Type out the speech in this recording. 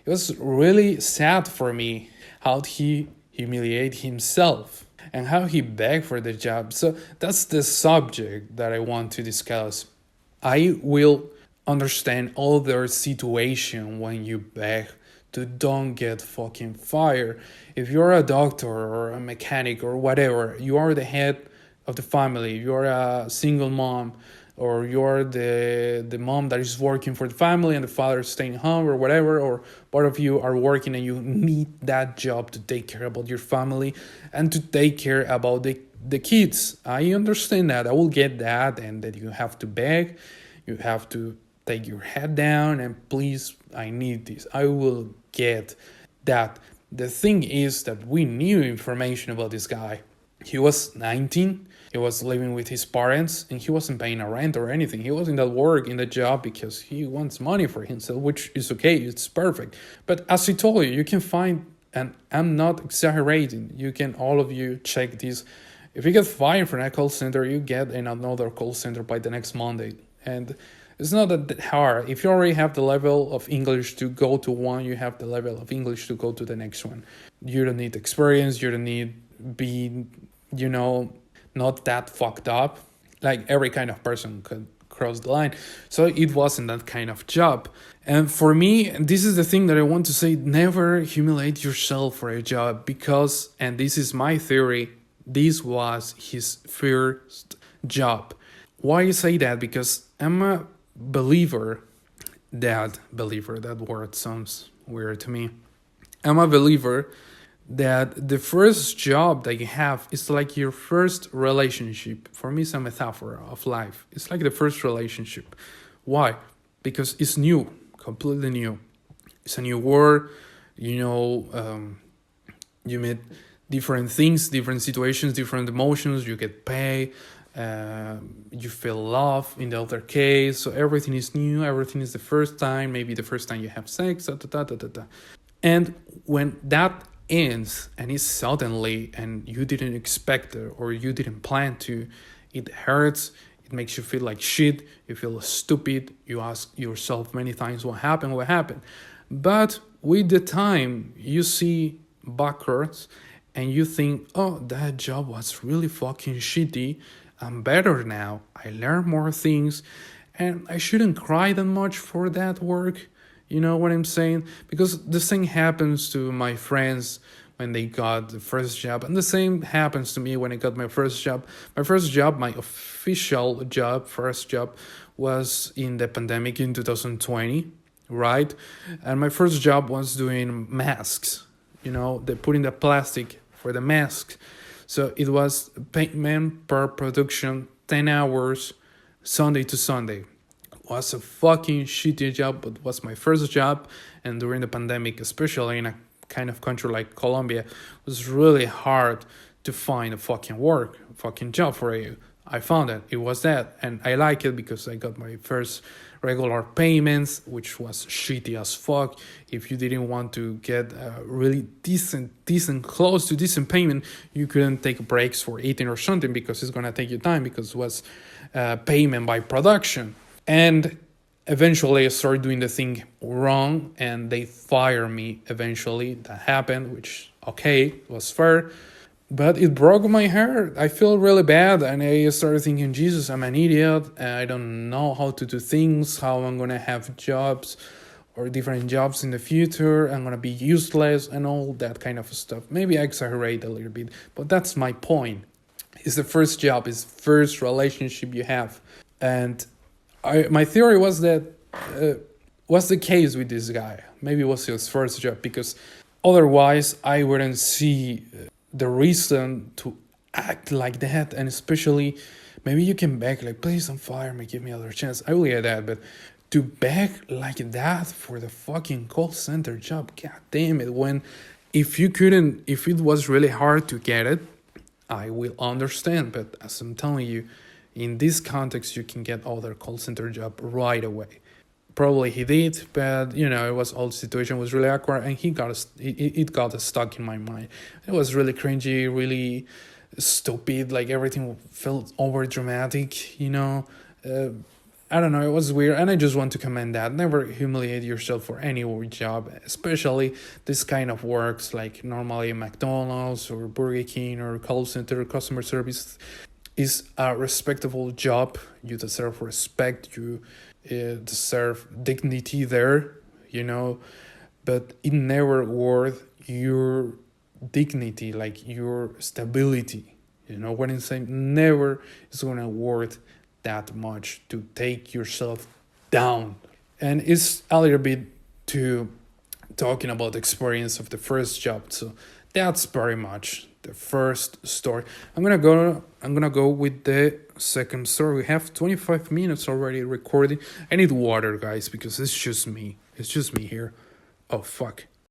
It was really sad for me how he humiliated himself and how he begged for the job. So that's the subject that I want to discuss. I will understand all their situation when you beg to don't get fucking fired. If you're a doctor or a mechanic or whatever, you are the head of the family, you're a single mom, or you're the mom that is working for the family and the father is staying home or whatever, or both of you are working and you need that job to take care about your family and to take care about the kids. I understand that. I will get that, and that you have to beg, you have to take your head down and please, I need this. I will get that. The thing is that we knew information about this guy. He was 19, he was living with his parents, and he wasn't paying a rent or anything. He was in that work, in the job, because he wants money for himself, which is okay, it's perfect. But as I told you, you can find, and I'm not exaggerating, you can, all of you, check this. If you get fired from a call center, you get in another call center by the next Monday. And it's not that hard. If you already have the level of English to go to one, you have the level of English to go to the next one. You don't need experience, you don't need be, not that fucked up. Like every kind of person could cross the line. So it wasn't that kind of job. And for me, this is the thing that I want to say, never humiliate yourself for a job, because, and this is my theory, this was his first job. Why I say that? Because I'm a believer, that word sounds weird to me. I'm a believer that the first job that you have is like your first relationship. For me, it's a metaphor of life. It's like the first relationship. Why? Because it's new, completely new. It's a new world. You meet different things, different situations, different emotions. You get paid. You feel love in the other case. So everything is new. Everything is the first time. Maybe the first time you have sex. And when that ends and it's suddenly and you didn't expect it or you didn't plan to, it hurts. It makes you feel like shit. You feel stupid. You ask yourself many times, what happened? But with the time, you see backwards and you think, oh, that job was really fucking shitty. I'm better now. I learned more things and I shouldn't cry that much for that work. You know what I'm saying? Because the same happens to my friends when they got the first job. And the same happens to me when I got my first job. My official job, first job, was in the pandemic in 2020, right? And my first job was doing masks. They put in the plastic for the masks. So it was payment per production, 10 hours, Sunday to Sunday. Was a fucking shitty job, but was my first job. And during the pandemic, especially in a kind of country like Colombia, it was really hard to find a fucking job for you. I found it. It was that. And I like it because I got my first regular payments, which was shitty as fuck. If you didn't want to get a really decent, close to decent payment, you couldn't take breaks for eating or something because it's going to take you time, because it was payment by production. And eventually I started doing the thing wrong and they fired me eventually. That happened, which, okay, was fair. But it broke my heart. I feel really bad and I started thinking, Jesus, I'm an idiot. I don't know how to do things, how I'm going to have jobs or different jobs in the future. I'm going to be useless and all that kind of stuff. Maybe I exaggerate a little bit, but that's my point. It's the first job, it's the first relationship you have. And my theory was that was the case with this guy. Maybe it was his first job, because otherwise I wouldn't see the reason to act like that. And especially, maybe you can beg like, please don't fire me, give me another chance. I will get that, but to beg like that for the fucking call center job, god damn it. If it was really hard to get it, I will understand. But as I'm telling you, in this context, you can get other call center job right away. Probably he did, but it was all the situation was really awkward, and it got stuck in my mind. It was really cringy, really stupid. Like everything felt over dramatic. I don't know, it was weird, and I just want to commend that. Never humiliate yourself for any job, especially this kind of works like normally McDonald's or Burger King or call center customer service is a respectable job. You deserve respect. You deserve dignity there, you know, but it never worth your dignity, like your stability. You know what I'm saying? Never is gonna worth that much to take yourself down. And it's a little bit to talking about the experience of the first job. So that's very much the first story. I'm gonna go with the second story. We have 25 minutes already recording. I need water, guys, because it's just me. It's just me here. Oh fuck.